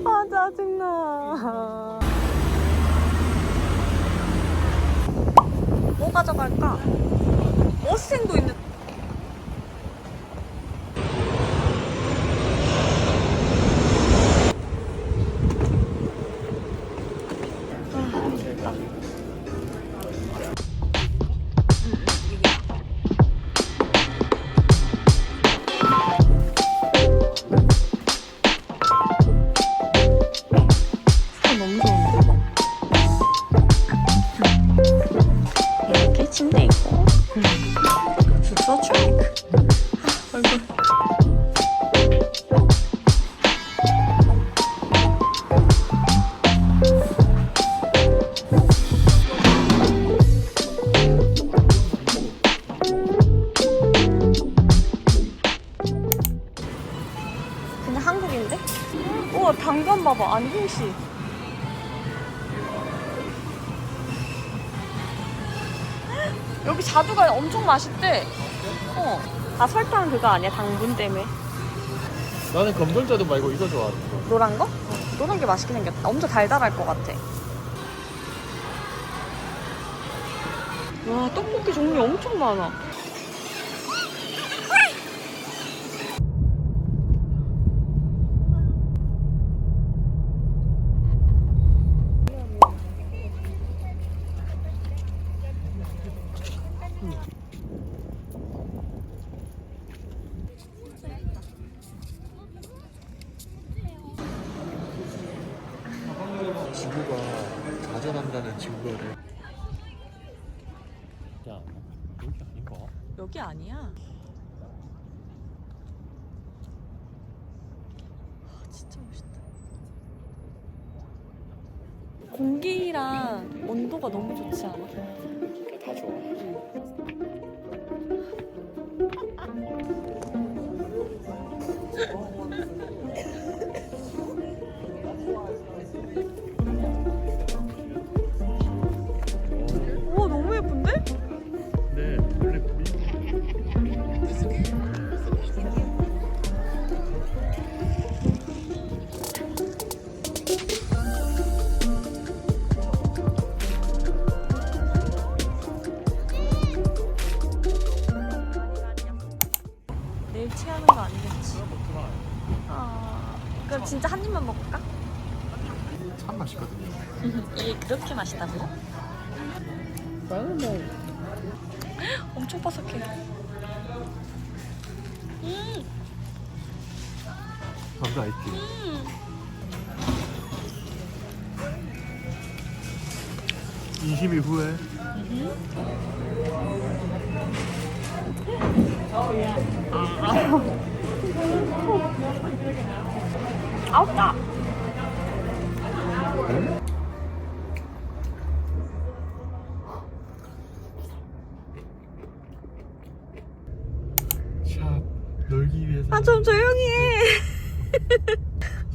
아 짜증나. 뭐 가져갈까? 머스탱도 있는. 너무 좋은데? 이렇게 침대 있고 숙소 트랙. 얼굴. 그냥 한국인데? 우와 당근 봐봐. 아니 홍시. 여기 자두가 엄청 맛있대. 아 설탕 그거 아니야? 당분 때문에. 나는 검정자두 말고 이거 좋아하는 노란 거? 노란 게 맛있게 생겼다. 엄청 달달할 것 같아. 와 떡볶이 종류 엄청 많아. 지구가 자전한다는 증거를. 야, 여기 아닌가? 여기 아니야. 아, 진짜 멋있다. 공기랑 온도가 너무 좋지 않아? 다 좋아. 우와 너무 예쁜데? 네, 원래 우리 내일 취하는 거 아니겠지? 아, 그럼 진짜 한 입만 먹을까? 참 맛있거든요. 이게 그렇게 맛있다고? 나는 뭐 엄청 바삭해. 감자 아이스. 20일 후에 아웃다. 샵 놀기 위해서. 아 좀 조용히 해.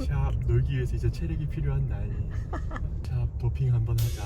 샵 놀기 위해서 이제 체력이 필요한 나이. 샵 도핑 한번 하자.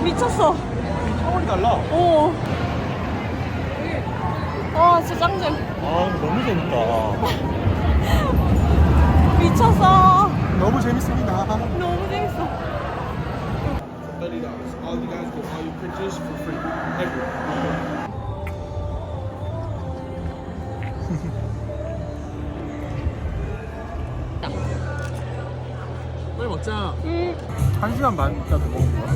미쳤어. 차원이 달라. 오. 와 진짜 짱잼. 아 너무 재밌다. 미쳤어. 너무 재밌습니다. 너무 재밌어. $30. All you guys get all your pictures for free. Everyone. 빨리 먹자. 1시간 반 있다 더 먹는 거야?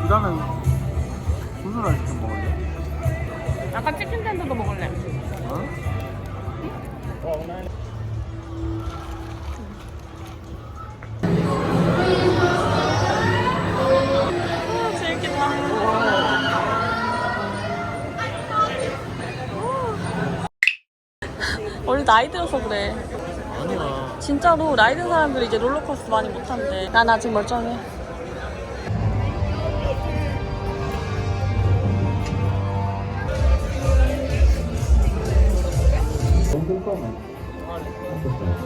그 다음에 무슨 아이스크림 먹을래? 아까 치킨 샌드도 먹을래. 어? 우리 나이 들어서 그래. 아니야. 진짜로 나이 든 사람들이 이제 롤러코스터 많이 못 탄대. 난 아직 멀쩡해.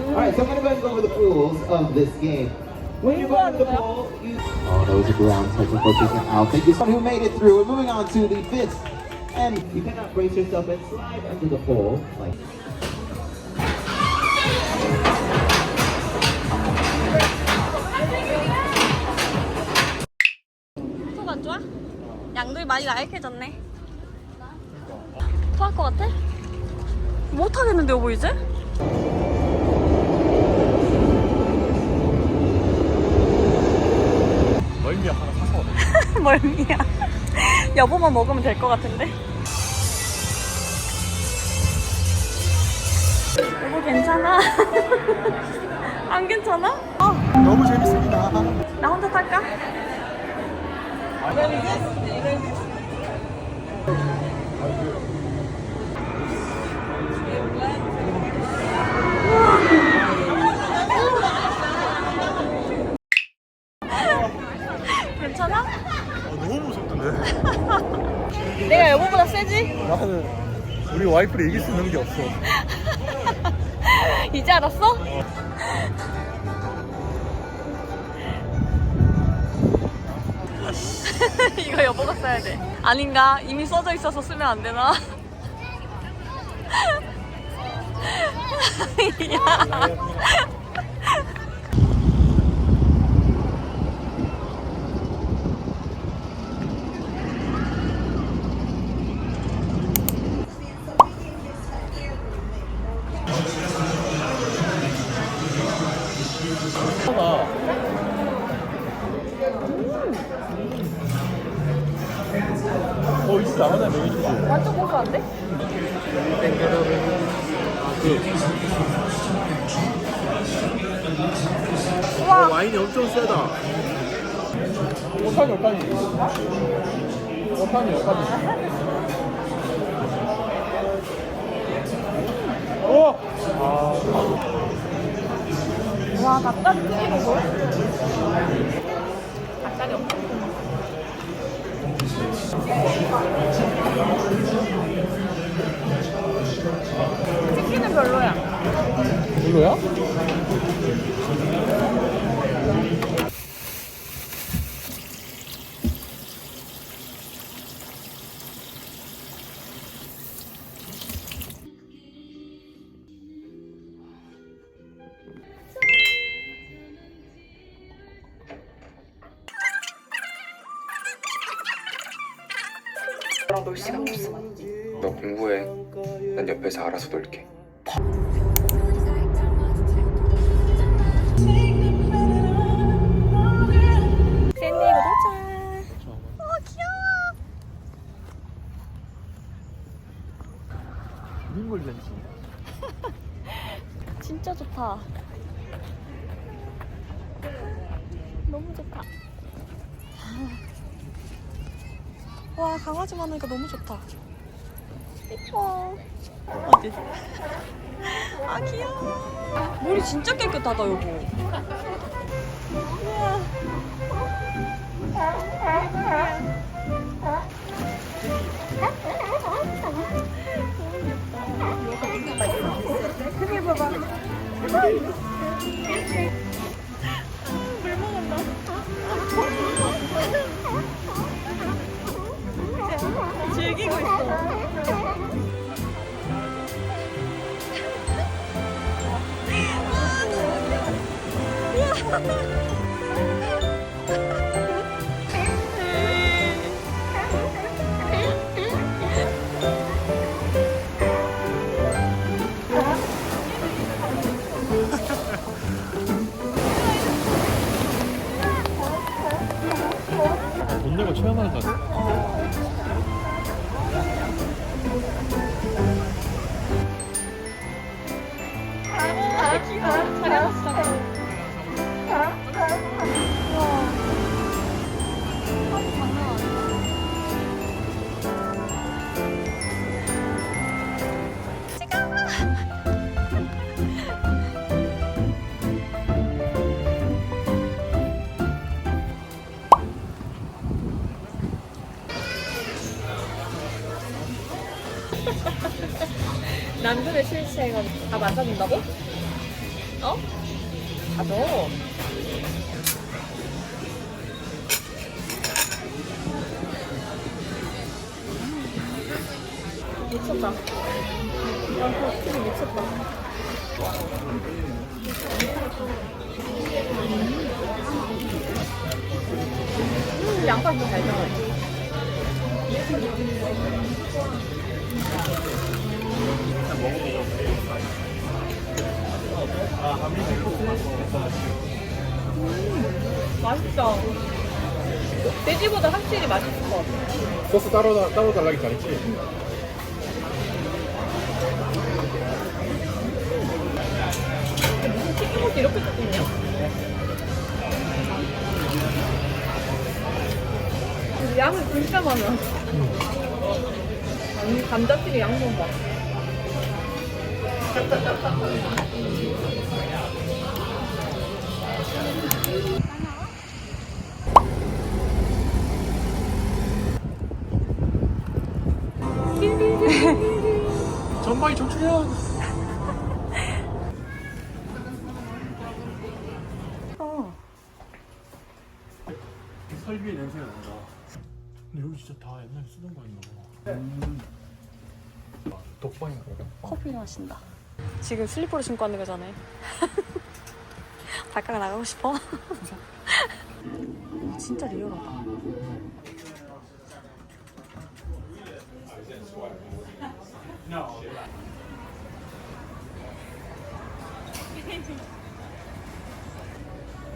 Alright, so I'm gonna go ahead and go over the rules of this game. When you go into the pool, you... Oh, that was a ground technical different out. Thank you, someone who made it through. We're moving on to the fifth. And you cannot brace yourself and slide under the pole. Like... 속 안 좋아? 양들이 많이 나약해졌네. 토할 것 같아? 못 하겠는데 여보 이제? 멀미야 하나 사서 와봐. 멀미야. 여보만 먹으면 될 것 같은데? 여보 괜찮아? 안 괜찮아? 너무 재밌습니다. 나 혼자 탈까? 괜찮아? 너무 무섭던데. 내가 여보보다 세지? 나는 우리 와이프를 이길 수 있는 게 없어. 이제 알았어? 이거 여보가 써야 돼. 아닌가? 이미 써져 있어서 쓰면 안 되나? 야. 진짜 하나 먹여주지. 완전 고소한데? 우와. 와인이 엄청 세다. 오타니. 와, 닭다리 크기 보고. 닭다리 엄청 큰 거. 치킨은 별로야. 이거야? 너랑 놀 시간 없어. 너 공부해. 난 옆에서 알아서 놀게. 샌디에고 도착. 귀여워. 민물 렌즈. 진짜 좋다. 너무 좋다. 와, 강아지 많으니까 너무 좋다. 예뻐. 어디? 아, 귀여워. 물이 진짜 깨끗하다, 여보. 우와. 크게 봐봐. 물 먹었나? 즐기고 있어. 돈 내고 체험하는 거 같아. 귀여워. 잘 해봤어. 남편의 실체해가지고 다 맞아준다고? 어? 가져. 미쳤다. 남편 TV 미쳤다. 양파 좀 잘 들어가지. 맛있다. 돼지보다 확실히 맛있을 것 같아. 소스 따로 달라기 잘했지? 무슨 튀김옷이 이렇게 뜯겼냐? 양이 진짜 많아. 아니, 감자튀김 양좀 봐. 전방이 정출현! 설비의 냄새가 난다. 근데 여기 진짜 다 옛날에 쓰던 거 아닌가 봐. 독방인가 봐. 커피 마신다. 지금 슬리퍼를 신고 왔는 거잖아요. 발가락 나가고 싶어? 진짜 리얼하다.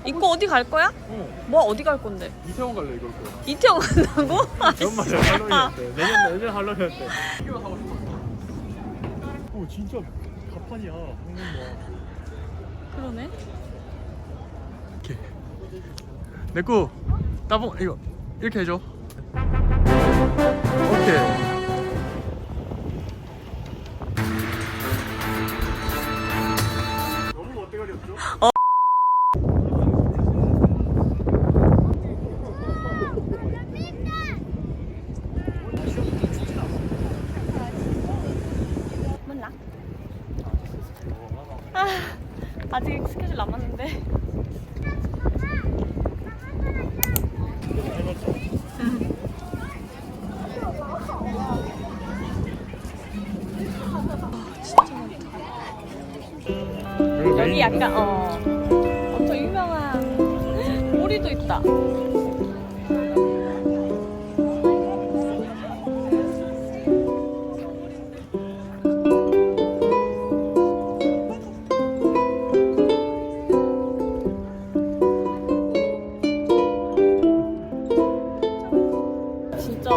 이거 어디 갈 거야? 뭐 어디 갈 건데? 이태원 갈래 이걸 거야. 이태원 간다고? 연말에 할로윈이었대. 내년 할로윈이었대. 이거 사고 싶었어. 오 진짜 가판이야. 한국말. 그러네. 이렇게. 내꺼 따봉 이거 이렇게 해줘. 오케이. 너무 멋대가리 없죠? 몰라. 아직 스케줄 남았는데. 여기 약간 엄청 유명한 오리도 있다. 진짜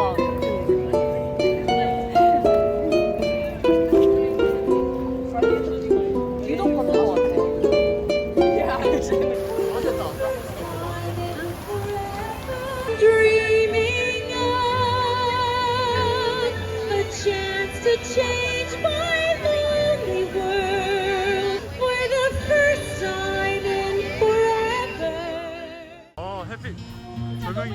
유독 받은 것 같아. Dreaming of a chance to change my lonely world for the first time in forever. 햇빛 조명이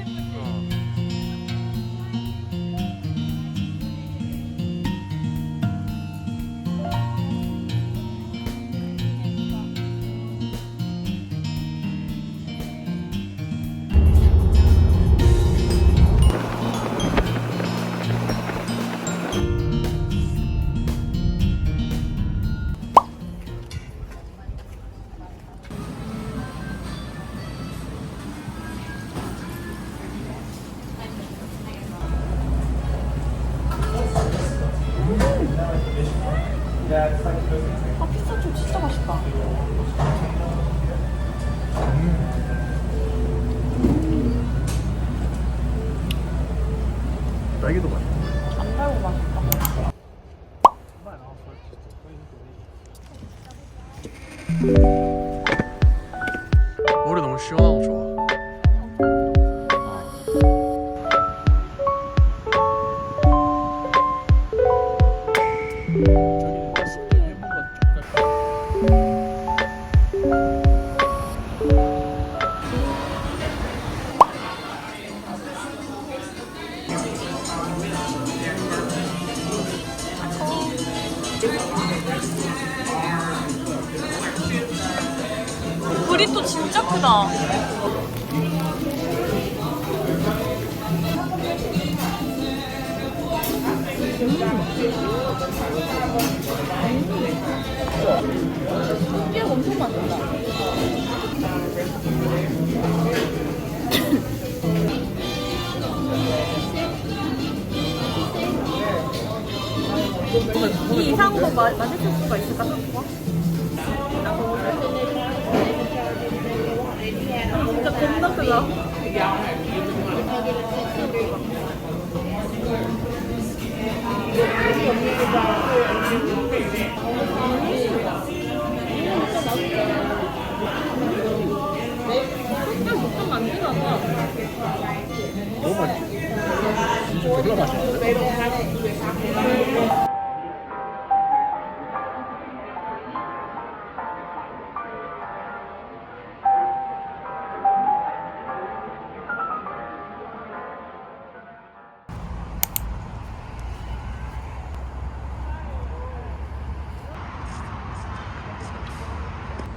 아, 피스타치오 진짜 맛있다. 딸기도 맛있어. 안 달고 맛있다. 물이 너무 시원하고 좋아. 예쁘다. 꽃게 엄청 맛있다. 이 이상도 만드실 수가 있을까? 진짜 겁나 크다. 너무 맛있지? 진짜 되게 맛있는데?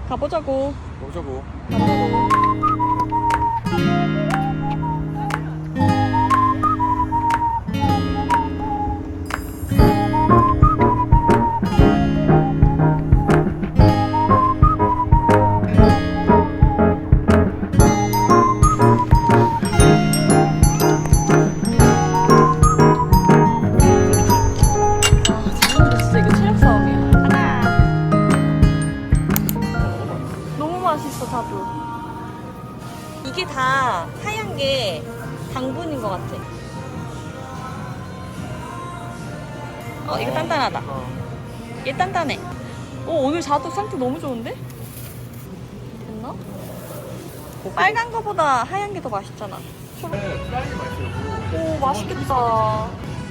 가보자고. 보자고. 진짜 이거 체력 싸움이야. 하나. 너무 맛있어, 자두. 이게 다 하얀 게 당분인 것 같아. 이거 단단하다. 얘 단단해. 오늘 자두 상태 너무 좋은데? 됐나? 빨간 거보다 하얀 게 더 맛있잖아. 쌀이 맛있어요. 오, 맛있겠다.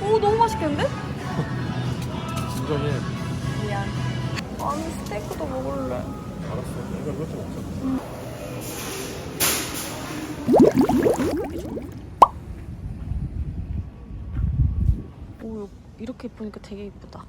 오, 너무 맛있겠는데? 진정해. 미안. 아니, 스테이크도 먹을래. 알았어. 이거 이것도 먹자. 오, 이렇게 보니까 되게 이쁘다.